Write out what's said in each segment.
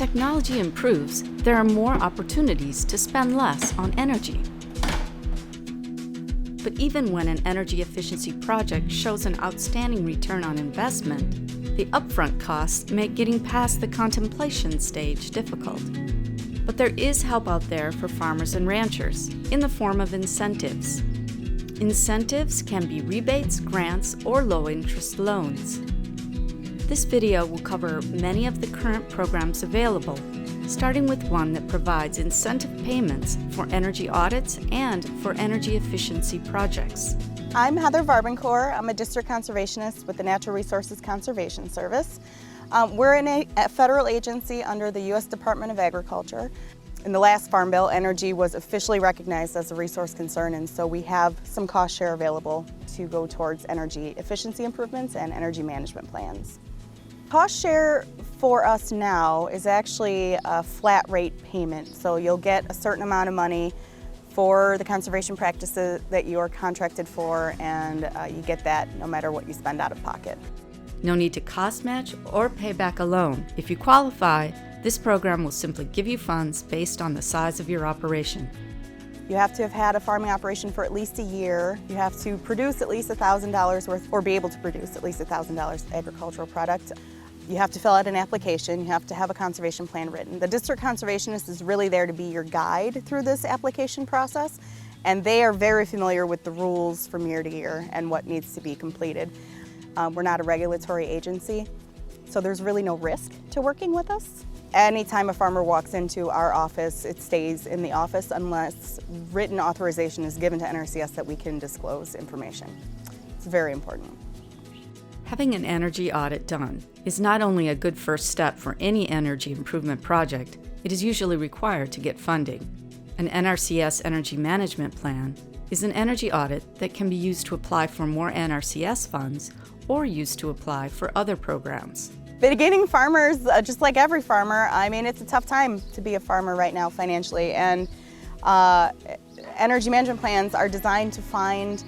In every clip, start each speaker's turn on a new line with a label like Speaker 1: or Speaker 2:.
Speaker 1: technology improves, there are more opportunities to spend less on energy. But even when an energy efficiency project shows an outstanding return on investment, the upfront costs make getting past the contemplation stage difficult. But there is help out there for farmers and ranchers in the form of incentives. Incentives can be rebates, grants, or low-interest loans. This video will cover many of the current programs available, starting with one that provides incentive payments for energy audits and for energy efficiency projects.
Speaker 2: I'm Heather Varbancourt. I'm a district conservationist with the Natural Resources Conservation Service. We're a federal agency under the U.S. Department of Agriculture. In the last Farm Bill, energy was officially recognized as a resource concern, and so we have some cost share available to go towards energy efficiency improvements and energy management plans. Cost share for us now is actually a flat rate payment, so you'll get a certain amount of money for the conservation practices that you are contracted for, and you get that no matter what you spend out of pocket.
Speaker 1: No need to cost match or pay back a loan. If you qualify, this program will simply give you funds based on the size of your operation.
Speaker 2: You have to have had a farming operation for at least a year. You have to produce at least $1,000 worth, or be able to produce at least $1,000 agricultural product. You have to fill out an application. You have to have a conservation plan written. The district conservationist is really there to be your guide through this application process, and they are very familiar with the rules from year to year and what needs to be completed. We're not a regulatory agency, so there's really no risk to working with us. Anytime a farmer walks into our office, it stays in the office unless written authorization is given to NRCS that we can disclose information. It's very important.
Speaker 1: Having an energy audit done is not only a good first step for any energy improvement project, it is usually required to get funding. An NRCS energy management plan is an energy audit that can be used to apply for more NRCS funds or used to apply for other programs.
Speaker 2: Beginning farmers, just like every farmer, I mean, it's a tough time to be a farmer right now financially, and energy management plans are designed to find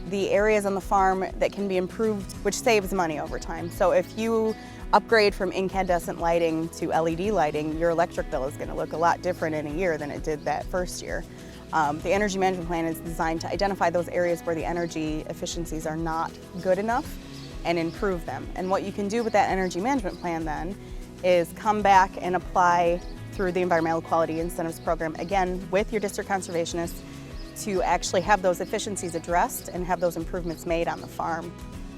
Speaker 2: the areas on the farm that can be improved, which saves money over time. So if you upgrade from incandescent lighting to LED lighting, your electric bill is going to look a lot different in a year than it did that first year. The energy management plan is designed to identify those areas where the energy efficiencies are not good enough and improve them. And what you can do with that energy management plan then is come back and apply through the Environmental Quality Incentives Program, again with your district conservationist, to actually have those efficiencies addressed and have those improvements made on the farm.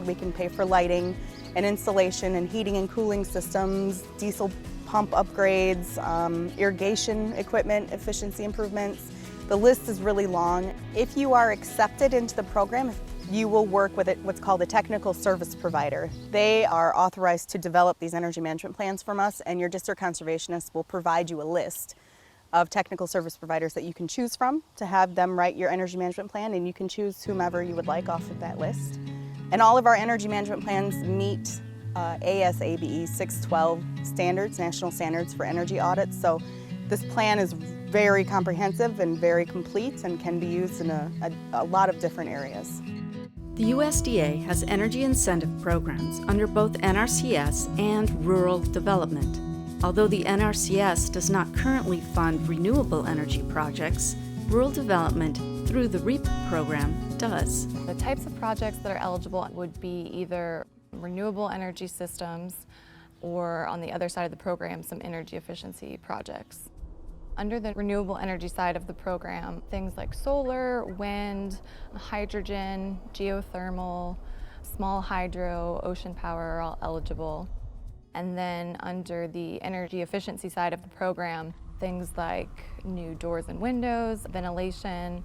Speaker 2: We can pay for lighting and installation and heating and cooling systems, diesel pump upgrades, irrigation equipment efficiency improvements. The list is really long. If you are accepted into the program, you will work with what's called a technical service provider. They are authorized to develop these energy management plans from us, and your district conservationist will provide you a list of technical service providers that you can choose from to have them write your energy management plan, and you can choose whomever you would like off of that list. And all of our energy management plans meet ASABE 612 standards, national standards for energy audits. So this plan is very comprehensive and very complete and can be used in a lot of different areas.
Speaker 1: The USDA has energy incentive programs under both NRCS and rural development. Although the NRCS does not currently fund renewable energy projects, rural development through the EQIP program does.
Speaker 3: The types of projects that are eligible would be either renewable energy systems or, on the other side of the program, some energy efficiency projects. Under the renewable energy side of the program, things like solar, wind, hydrogen, geothermal, small hydro, ocean power are all eligible. And then under the energy efficiency side of the program, things like new doors and windows, ventilation,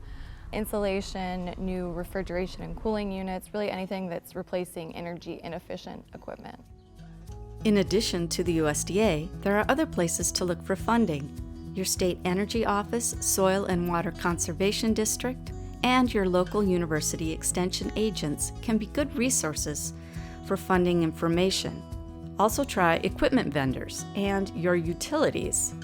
Speaker 3: insulation, new refrigeration and cooling units, really anything that's replacing energy inefficient equipment.
Speaker 1: In addition to the USDA, there are other places to look for funding. Your state energy office, soil and water conservation district, and your local university extension agents can be good resources for funding information. Also try equipment vendors and your utilities.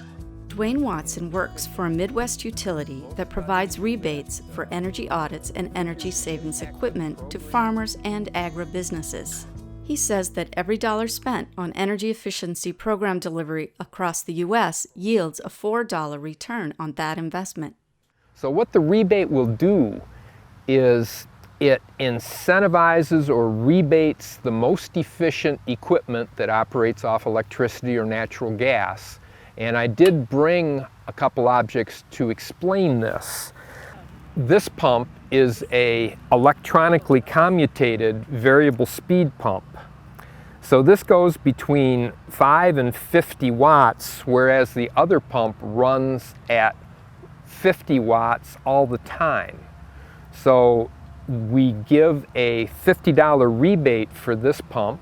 Speaker 1: Dwayne Watson works for a Midwest utility that provides rebates for energy audits and energy savings equipment to farmers and agribusinesses. He says that every dollar spent on energy efficiency program delivery across the U.S. yields a $4 return on that investment.
Speaker 4: So what the rebate will do is it incentivizes or rebates the most efficient equipment that operates off electricity or natural gas. And I did bring a couple objects to explain this. This pump is an electronically commutated variable speed pump. So this goes between 5 and 50 watts, whereas the other pump runs at 50 watts all the time. So we give a $50 rebate for this pump.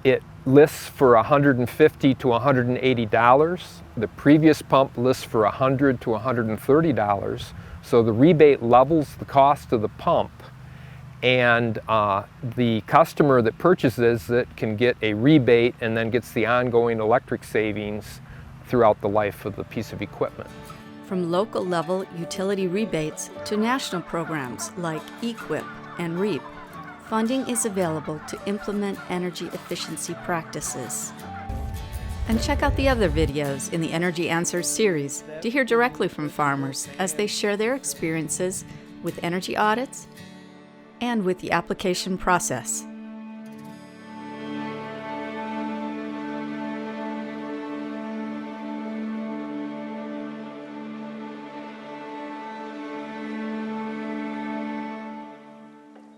Speaker 4: It lists for $150 to $180. The previous pump lists for $100 to $130. So the rebate levels the cost of the pump, and the customer that purchases it can get a rebate and then gets the ongoing electric savings throughout the life of the piece of equipment.
Speaker 1: From local level utility rebates to national programs like EQIP and REAP, funding is available to implement energy efficiency practices. And check out the other videos in the Energy Answers series to hear directly from farmers as they share their experiences with energy audits and with the application process.